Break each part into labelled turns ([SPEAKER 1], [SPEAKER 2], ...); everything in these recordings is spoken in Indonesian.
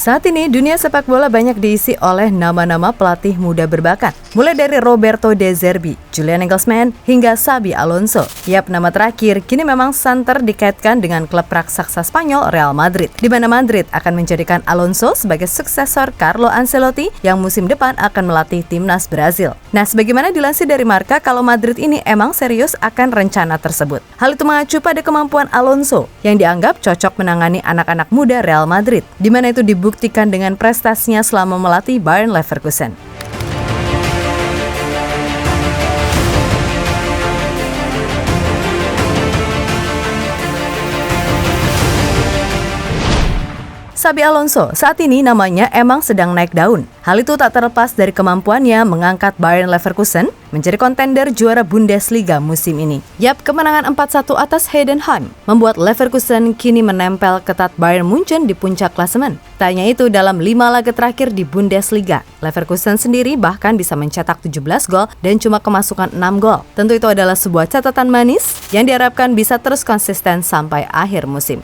[SPEAKER 1] Saat ini, dunia sepak bola banyak diisi oleh nama-nama pelatih muda berbakat. Mulai dari Roberto De Zerbi, Julian Nagelsmann, hingga Xabi Alonso. Yap, nama terakhir kini memang santer dikaitkan dengan klub raksasa Spanyol Real Madrid, di mana Madrid akan menjadikan Alonso sebagai suksesor Carlo Ancelotti yang musim depan akan melatih timnas Brazil. Nah, sebagaimana dilansir dari Marca, kalau Madrid ini emang serius akan rencana tersebut. Hal itu mengacu pada kemampuan Alonso yang dianggap cocok menangani anak-anak muda Real Madrid, di mana itu dibuktikan dengan prestasinya selama melatih Bayer Leverkusen. Xabi Alonso saat ini namanya emang sedang naik daun. Hal itu tak terlepas dari kemampuannya mengangkat Bayer Leverkusen menjadi kontender juara Bundesliga musim ini. Yap, kemenangan 4-1 atas Heidenheim membuat Leverkusen kini menempel ketat Bayern Munchen di puncak klasemen. Tak hanya itu, dalam 5 laga terakhir di Bundesliga, Leverkusen sendiri bahkan bisa mencetak 17 gol dan cuma kemasukan 6 gol. Tentu itu adalah sebuah catatan manis yang diharapkan bisa terus konsisten sampai akhir musim.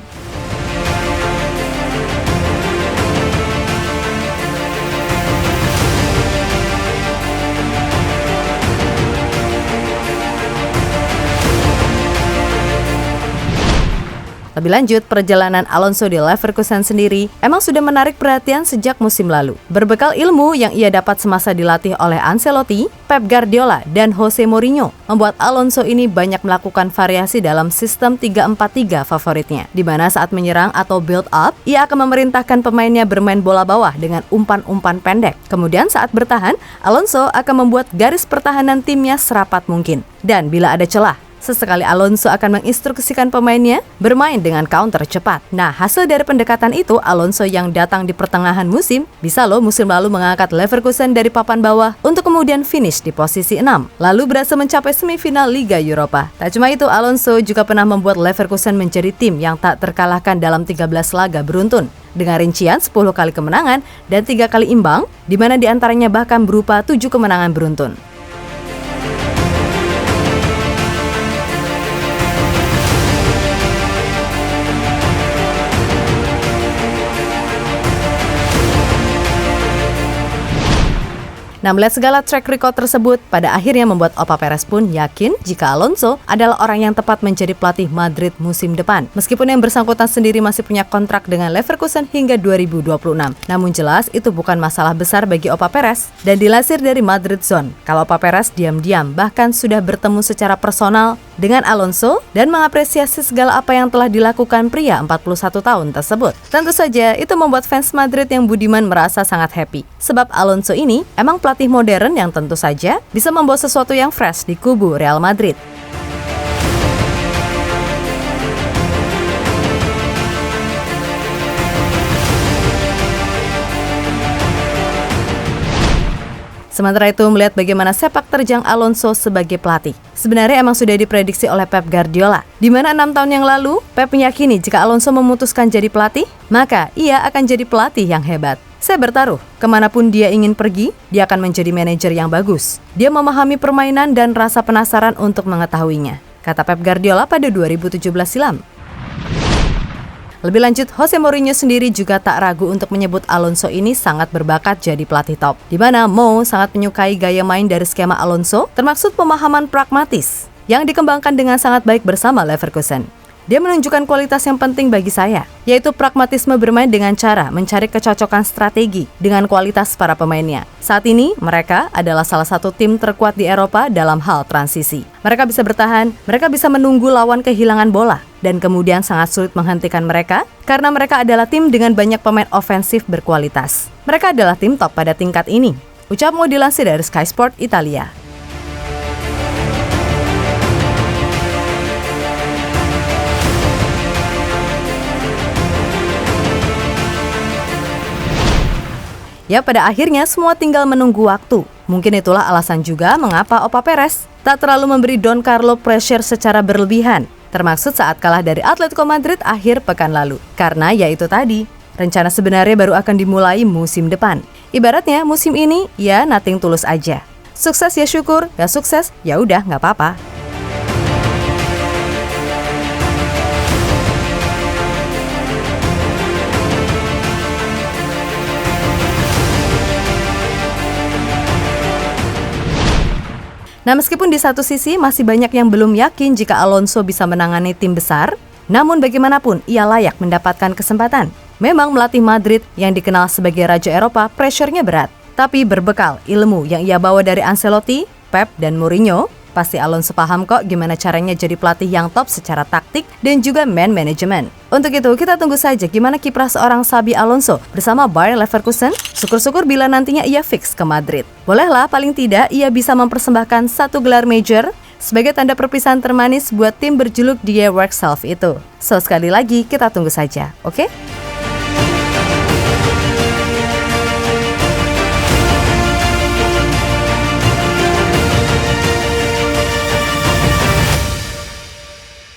[SPEAKER 1] Lebih lanjut, perjalanan Alonso di Leverkusen sendiri emang sudah menarik perhatian sejak musim lalu. Berbekal ilmu yang ia dapat semasa dilatih oleh Ancelotti, Pep Guardiola, dan Jose Mourinho, membuat Alonso ini banyak melakukan variasi dalam sistem 3-4-3 favoritnya, di mana saat menyerang atau build up, ia akan memerintahkan pemainnya bermain bola bawah dengan umpan-umpan pendek. Kemudian saat bertahan, Alonso akan membuat garis pertahanan timnya serapat mungkin. Dan bila ada celah, sesekali Alonso akan menginstruksikan pemainnya bermain dengan counter cepat. Nah, hasil dari pendekatan itu, Alonso yang datang di pertengahan musim, bisa loh musim lalu mengangkat Leverkusen dari papan bawah untuk kemudian finish di posisi 6, lalu berhasil mencapai semifinal Liga Eropa. Tak cuma itu, Alonso juga pernah membuat Leverkusen menjadi tim yang tak terkalahkan dalam 13 laga beruntun, dengan rincian 10 kali kemenangan dan 3 kali imbang, di mana diantaranya bahkan berupa 7 kemenangan beruntun. Nah, melihat segala track record tersebut, pada akhirnya membuat Opa Perez pun yakin jika Alonso adalah orang yang tepat menjadi pelatih Madrid musim depan. Meskipun yang bersangkutan sendiri masih punya kontrak dengan Leverkusen hingga 2026. Namun jelas itu bukan masalah besar bagi Opa Perez. Dan dilansir dari Madrid Zone, kalau Opa Perez diam-diam bahkan sudah bertemu secara personal dengan Alonso dan mengapresiasi segala apa yang telah dilakukan pria 41 tahun tersebut. Tentu saja itu membuat fans Madrid yang budiman merasa sangat happy. Sebab Alonso ini emang pelatih modern yang tentu saja bisa membawa sesuatu yang fresh di kubu Real Madrid. Sementara itu, melihat bagaimana sepak terjang Alonso sebagai pelatih, sebenarnya emang sudah diprediksi oleh Pep Guardiola, di mana 6 tahun yang lalu, Pep meyakini jika Alonso memutuskan jadi pelatih, maka ia akan jadi pelatih yang hebat. Saya bertaruh, kemanapun dia ingin pergi, dia akan menjadi manajer yang bagus. Dia memahami permainan dan rasa penasaran untuk mengetahuinya, kata Pep Guardiola pada 2017 silam. Lebih lanjut, Jose Mourinho sendiri juga tak ragu untuk menyebut Alonso ini sangat berbakat jadi pelatih top, di mana Mo sangat menyukai gaya main dari skema Alonso, termaksud pemahaman pragmatis yang dikembangkan dengan sangat baik bersama Leverkusen. Dia menunjukkan kualitas yang penting bagi saya, yaitu pragmatisme bermain dengan cara mencari kecocokan strategi dengan kualitas para pemainnya. Saat ini, mereka adalah salah satu tim terkuat di Eropa dalam hal transisi. Mereka bisa bertahan, mereka bisa menunggu lawan kehilangan bola, dan kemudian sangat sulit menghentikan mereka, karena mereka adalah tim dengan banyak pemain ofensif berkualitas. Mereka adalah tim top pada tingkat ini, ucap Mo dilansir dari Sky Sport Italia. Ya, pada akhirnya semua tinggal menunggu waktu. Mungkin itulah alasan juga mengapa Opa Perez tak terlalu memberi Don Carlo pressure secara berlebihan, termaksud saat kalah dari Atletico Madrid akhir pekan lalu. Karena ya itu tadi, rencana sebenarnya baru akan dimulai musim depan. Ibaratnya musim ini ya nothing tulus aja. Sukses ya syukur, gak sukses ya udah gak apa-apa. Nah, meskipun di satu sisi masih banyak yang belum yakin jika Alonso bisa menangani tim besar, namun bagaimanapun ia layak mendapatkan kesempatan. Memang melatih Madrid yang dikenal sebagai Raja Eropa, pressure-nya berat. Tapi berbekal ilmu yang ia bawa dari Ancelotti, Pep, dan Mourinho, pasti Alonso paham kok gimana caranya jadi pelatih yang top secara taktik dan juga man management. Untuk itu, kita tunggu saja gimana kiprah seorang Xabi Alonso bersama Bayer Leverkusen. Syukur-syukur bila nantinya ia fix ke Madrid. Bolehlah paling tidak ia bisa mempersembahkan 1 gelar major sebagai tanda perpisahan termanis buat tim berjuluk Die Werkself itu. So, sekali lagi kita tunggu saja, oke?